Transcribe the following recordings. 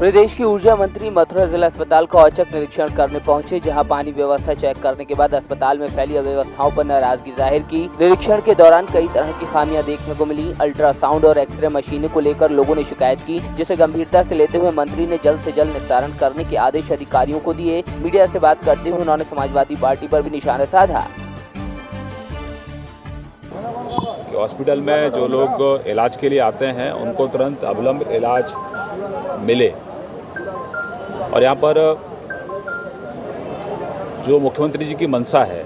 प्रदेश की ऊर्जा मंत्री मथुरा जिला अस्पताल का औचक निरीक्षण करने पहुंचे, जहां पानी व्यवस्था चेक करने के बाद अस्पताल में फैली अव्यवस्थाओं पर नाराजगी जाहिर की। निरीक्षण के दौरान कई तरह की खामियां देखने को मिली। अल्ट्रासाउंड और एक्सरे मशीनों को लेकर लोगों ने शिकायत की, जिसे गंभीरता से लेते हुए मंत्री ने जल्द से जल्द निस्तारण करने के आदेश अधिकारियों को दिए। मीडिया से बात करते हुए उन्होंने समाजवादी पार्टी पर भी निशाना साधा। हॉस्पिटल में जो लोग इलाज के लिए आते हैं उनको तुरंत अविलंब इलाज मिले, और यहाँ पर जो मुख्यमंत्री जी की मंशा है,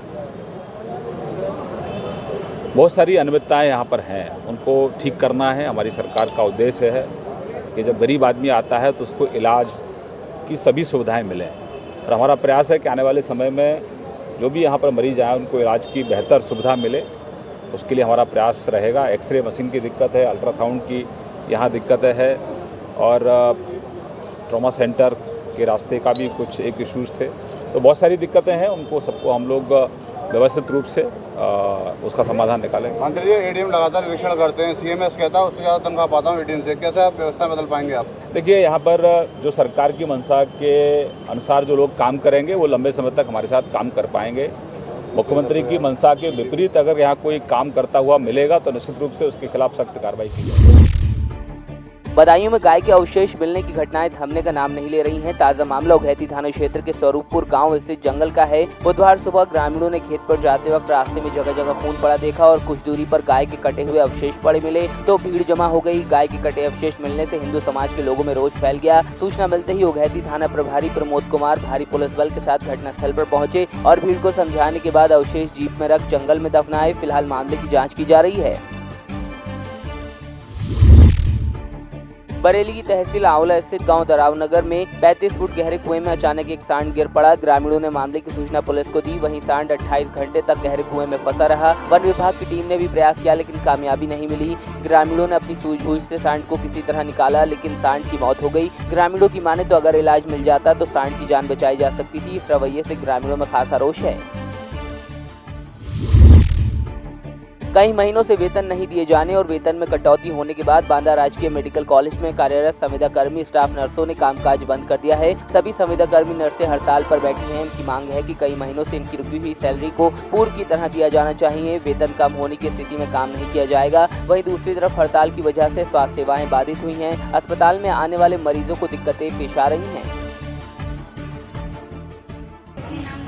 बहुत सारी अनियमितताएं यहाँ पर हैं, उनको ठीक करना है। हमारी सरकार का उद्देश्य है कि जब गरीब आदमी आता है तो उसको इलाज की सभी सुविधाएं मिलें, और हमारा प्रयास है कि आने वाले समय में जो भी यहाँ पर मरीज आए उनको इलाज की बेहतर सुविधा मिले। उसके लिए हमारा प्रयास रहेगा। एक्सरे मशीन की दिक्कत है, अल्ट्रासाउंड की यहाँ दिक्कत है, और ट्रॉमा सेंटर के रास्ते का भी कुछ एक इश्यूज़ थे। तो बहुत सारी दिक्कतें हैं, उनको सबको हम लोग व्यवस्थित रूप से उसका समाधान निकालेंगे। मंत्री जी, एडीएम लगातार निरीक्षण करते हैं, सीएमएस कहता है उससे ज़्यादा तनख्वाह पाता हूँ एडीएम से, कैसे आप व्यवस्था बदल पाएंगे आप? देखिए, यहाँ पर जो सरकार की मंशा के अनुसार जो लोग काम करेंगे वो लंबे समय तक हमारे साथ काम कर पाएंगे। मुख्यमंत्री की मंशा के विपरीत अगर यहाँ कोई काम करता हुआ मिलेगा तो निश्चित रूप से उसके खिलाफ सख्त कार्रवाई की जाएगी। बदायूं में गाय के अवशेष मिलने की घटनाएं थमने का नाम नहीं ले रही हैं। ताजा मामला उघैती थाना क्षेत्र के स्वरूपपुर गांव स्थित जंगल का है। बुधवार सुबह ग्रामीणों ने खेत पर जाते वक्त रास्ते में जगह जगह खून पड़ा देखा और कुछ दूरी पर गाय के कटे हुए अवशेष पड़े मिले तो भीड़ जमा हो गई। गाय के कटे अवशेष मिलने से हिंदू समाज के लोगों में रोष फैल गया। सूचना मिलते ही उघैती थाना प्रभारी प्रमोद कुमार भारी पुलिस बल के साथ घटनास्थल पर पहुंचे और भीड़ को समझाने के बाद अवशेष जीप में रख जंगल में दफनाए। फिलहाल मामले की जाँच की जा रही है। बरेली की तहसील आंवला स्थित गांव दरावनगर में 35 फुट गहरे कुएं में अचानक एक सांड गिर पड़ा। ग्रामीणों ने मामले की सूचना पुलिस को दी। वहीं सांड 28 घंटे तक गहरे कुएं में फंसा रहा। वन विभाग की टीम ने भी प्रयास किया लेकिन कामयाबी नहीं मिली। ग्रामीणों ने अपनी सूझबूझ से सांड को किसी तरह निकाला लेकिन सांड की मौत हो गई। ग्रामीणों की माने तो अगर इलाज मिल जाता तो सांड की जान बचाई जा सकती थी। इस रवैये से ग्रामीणों में खासा रोष है। कई महीनों से वेतन नहीं दिए जाने और वेतन में कटौती होने के बाद बांदा राजकीय मेडिकल कॉलेज में कार्यरत संविदा कर्मी स्टाफ नर्सों ने कामकाज बंद कर दिया है। सभी संविदा कर्मी नर्सें हड़ताल पर बैठी हैं। इनकी मांग है कि कई महीनों से इनकी रुकी हुई सैलरी को पूर्व की तरह दिया जाना चाहिए। वेतन कम होने की स्थिति में काम नहीं किया जाएगा। वहीं दूसरी तरफ हड़ताल की वजह से स्वास्थ्य सेवाएं बाधित हुई हैं। अस्पताल में आने वाले मरीजों को दिक्कतें पेश आ रही हैं।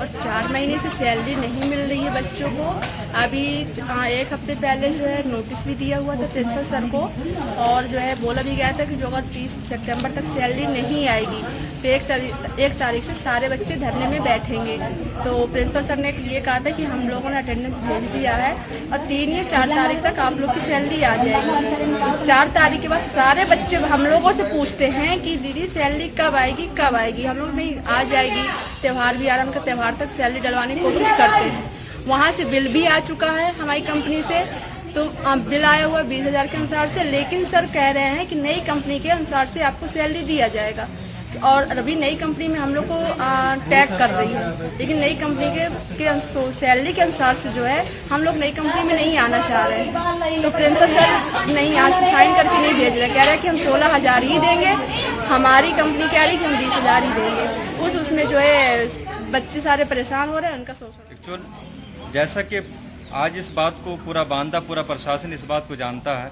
और 4 महीने से सैलरी नहीं मिल रही है बच्चों को। अभी 1 हफ्ते पहले जो है नोटिस भी दिया हुआ था प्रिंसिपल सर को, और जो है बोला भी गया था कि जो अगर 30 सितंबर तक सैलरी नहीं आएगी तो 1 तारीख से सारे बच्चे धरने में बैठेंगे। तो प्रिंसिपल सर ने ये कहा था कि हम लोगों ने अटेंडेंस भेज दिया है और 3 या 4 तारीख तक आप लोग की सैलरी आ जाएगी। 4 तारीख के बाद सारे बच्चे हम लोगों से पूछते हैं कि दीदी सैलरी कब आएगी कब आएगी। हम लोग नहीं, आ जाएगी, त्यौहार भी आ रहा है, उनका त्यौहार तक सैलरी डलवाने की कोशिश करते हैं। वहाँ से बिल भी आ चुका है हमारी कंपनी से, तो बिल आया हुआ 20,000 के अनुसार से, लेकिन सर कह रहे हैं कि नई कंपनी के अनुसार से आपको सैलरी दिया जाएगा। और अभी नई कंपनी में हम लोग को टैग कर रही है, लेकिन नई कंपनी के सैलरी के अनुसार से जो है हम लोग नई कंपनी में नहीं आना चाह रहे हैं। तो प्रिंसिपल सर नहीं, यहाँ से साइन करके नहीं भेज रहे, कह रहे हैं कि हम 16,000 ही देंगे। हमारी कंपनी कह रही कि हम 20,000 ही देंगे। उसमें जो है बच्चे सारे परेशान हो रहे हैं, उनका शोषण। एक्चुअल जैसा कि आज इस बात को पूरा बांदा, पूरा प्रशासन इस बात को जानता है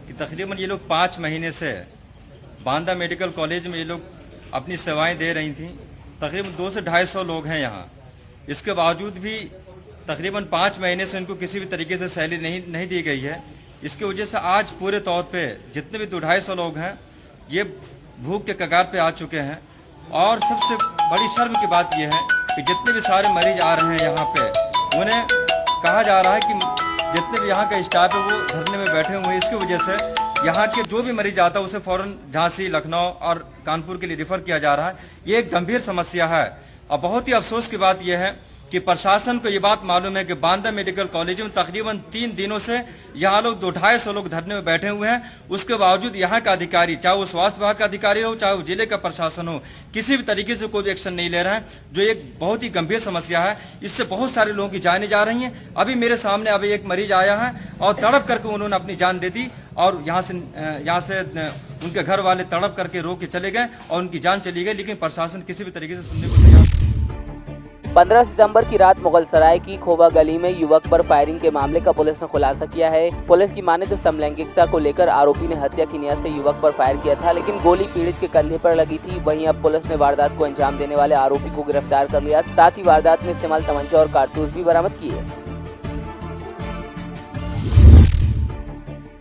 कि तकरीबन ये लोग 5 महीने से बांदा मेडिकल कॉलेज में ये लोग अपनी सेवाएं दे रही थी। तकरीबन 200 से 250 लोग हैं यहाँ। इसके बावजूद भी तकरीबन 5 महीने से इनको किसी भी तरीके से सैलरी नहीं दी गई है। इसकी वजह से आज पूरे तौर पे जितने भी 200-250 लोग हैं ये भूख के कगार पे आ चुके हैं। और सबसे बड़ी शर्म की बात यह है कि जितने भी सारे मरीज आ रहे हैं यहाँ पे, उन्हें कहा जा रहा है कि जितने भी यहाँ का स्टाफ है वो धरने में बैठे हुए हैं। इसकी वजह से यहाँ के जो भी मरीज आता है उसे फौरन झांसी, लखनऊ और कानपुर के लिए रेफर किया जा रहा है। ये एक गंभीर समस्या है और बहुत ही अफसोस की बात यह है कि प्रशासन को ये बात मालूम है कि बांदा मेडिकल कॉलेज में तकरीबन 3 दिनों से यहाँ लोग 200-250 लोग धरने में बैठे हुए हैं। उसके बावजूद यहाँ का अधिकारी, चाहे वो स्वास्थ्य विभाग का अधिकारी हो, चाहे वो जिले का प्रशासन हो, किसी भी तरीके से कोई एक्शन नहीं ले रहे हैं, जो एक बहुत ही गंभीर समस्या है। इससे बहुत सारे लोगों की जानें जा रही हैं। अभी मेरे सामने अभी एक मरीज आया है और तड़प करके उन्होंने अपनी जान दे दी और यहाँ से उनके घर वाले तड़प करके रोक के चले गए और उनकी जान चली गई, लेकिन प्रशासन किसी भी तरीके से सुनने को तैयार। 15 सितंबर की रात मुगलसराय की खोवा गली में युवक पर फायरिंग के मामले का पुलिस ने खुलासा किया है। पुलिस की माने तो समलैंगिकता को लेकर आरोपी ने हत्या की नियत से युवक पर फायर किया था, लेकिन गोली पीड़ित के कंधे पर लगी थी। वहीं अब पुलिस ने वारदात को अंजाम देने वाले आरोपी को गिरफ्तार कर लिया। साथ ही वारदात में इस्तेमाल तमंचा और कारतूस भी बरामद किए।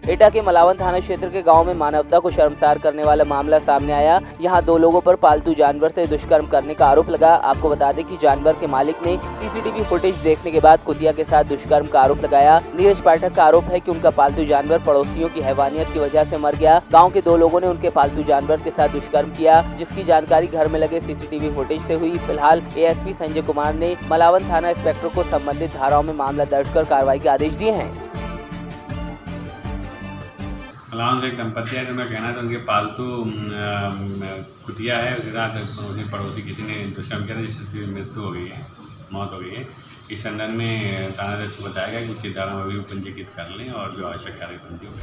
एटा के मलावन थाना क्षेत्र के गांव में मानवता को शर्मसार करने वाला मामला सामने आया। यहां 2 लोगों पर पालतू जानवर से दुष्कर्म करने का आरोप लगा। आपको बता दें कि जानवर के मालिक ने सीसीटीवी फुटेज देखने के बाद कुतिया के साथ दुष्कर्म का आरोप लगाया। नीरज पाठक का आरोप है कि उनका पालतू जानवर पड़ोसियों की हैवानियत की वजह से मर गया। गाँव के 2 लोगों ने उनके पालतू जानवर के साथ दुष्कर्म किया, जिसकी जानकारी घर में लगे सीसीटीवी फुटेज से हुई। फिलहाल एएसपी संजय कुमार ने मलावन थाना इंस्पेक्टर को संबंधित धाराओं में मामला दर्ज कर कार्रवाई के आदेश दिए हैं। मलावन से एक दंपति है, तो मैं कहना था उनके पालतू कुतिया है, उसके साथ उन्हें पड़ोसी किसी ने दुष्कर्म किया था, जिसकी मृत्यु हो गई है, मौत हो गई है। इस संदर्भ में थानाध्यक्ष को बताया गया कि उचित धारा में भी पंजीकृत कर लें और जो आवश्यक कार्य पंजी हो।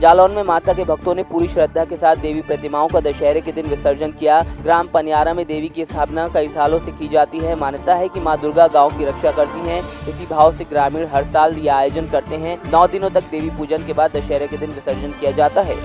जालौन में माता के भक्तों ने पूरी श्रद्धा के साथ देवी प्रतिमाओं का दशहरे के दिन विसर्जन किया। ग्राम पनियारा में देवी की स्थापना कई सालों से की जाती है। मान्यता है कि मां दुर्गा गांव की रक्षा करती हैं। इसी भाव से ग्रामीण हर साल यह आयोजन करते हैं। 9 दिनों तक देवी पूजन के बाद दशहरे के दिन विसर्जन किया जाता है।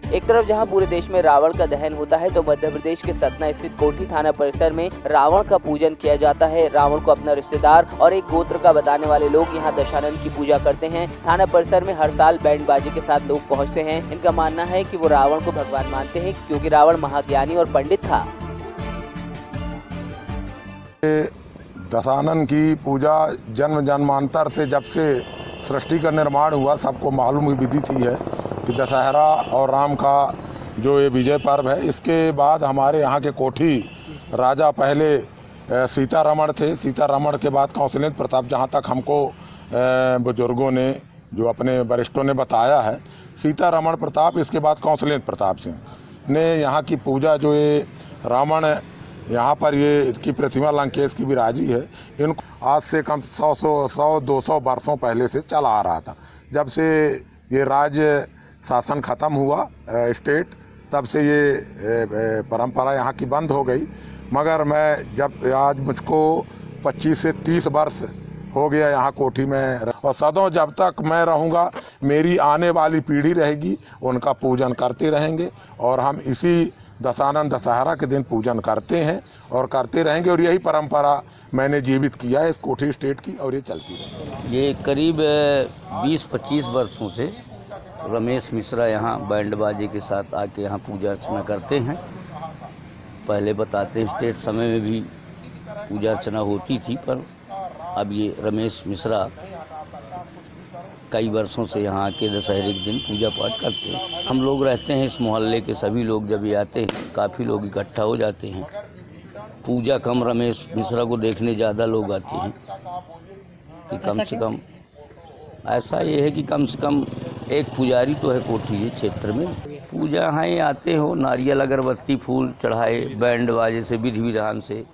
एक तरफ जहां पूरे देश में रावण का दहन होता है, तो मध्य प्रदेश के सतना स्थित कोठी थाना परिसर में रावण का पूजन किया जाता है। रावण को अपना रिश्तेदार और एक गोत्र का बताने वाले लोग यहां दशानन की पूजा करते हैं। थाना परिसर में हर साल बैंड बाजी के साथ लोग पहुंचते हैं। इनका मानना है कि वो रावण को भगवान मानते हैं, क्योंकि रावण महाज्ञानी और पंडित था। दशानन की पूजा जन्म जन्मांतर से, जब से सृष्टि का निर्माण हुआ, सबको मालूम विधि थी है कि दशहरा और राम का जो ये विजय पर्व है। इसके बाद हमारे यहाँ के कोठी राजा पहले सीतारमण थे। सीतारमण के बाद कौशलेंद्र प्रताप, जहाँ तक हमको बुजुर्गों ने, जो अपने वरिष्ठों ने बताया है, सीतारमण प्रताप, इसके बाद कौशलेंद्र प्रताप सिंह ने यहाँ की पूजा, जो ये रावण यहाँ पर ये इसकी प्रतिमा लंकेश की विराजी है, इनको आज से कम 100-200 वर्षों पहले से चला आ रहा था। जब से ये राज्य शासन ख़त्म हुआ स्टेट, तब से ये परंपरा यहाँ की बंद हो गई। मगर मैं जब आज मुझको 25 से 30 वर्ष हो गया यहाँ कोठी में, और सदों जब तक मैं रहूँगा, मेरी आने वाली पीढ़ी रहेगी, उनका पूजन करते रहेंगे। और हम इसी दशानन दशहरा के दिन पूजन करते हैं और करते रहेंगे। और यही परंपरा मैंने जीवित किया है इस कोठी स्टेट की, और ये चलती है। ये करीब 20-25 वर्षों से रमेश मिश्रा यहाँ बैंड बाजे के साथ आके यहाँ पूजा अर्चना करते हैं। पहले बताते हैं स्टेट समय में भी पूजा अर्चना होती थी, पर अब ये रमेश मिश्रा कई वर्षों से यहाँ आके दशहरे के दिन पूजा पाठ करते हैं। हम लोग रहते हैं इस मोहल्ले के सभी लोग, जब ये आते हैं काफ़ी लोग इकट्ठा हो जाते हैं। पूजा कम, रमेश मिश्रा को देखने ज़्यादा लोग आते हैं। कि कम से कम ऐसा ये है कि कम से कम एक पुजारी तो है कोठी क्षेत्र में। पूजा यहाँ आते हो, नारियल अगरबत्ती फूल चढ़ाए, बैंड बाजे से विधि विधान से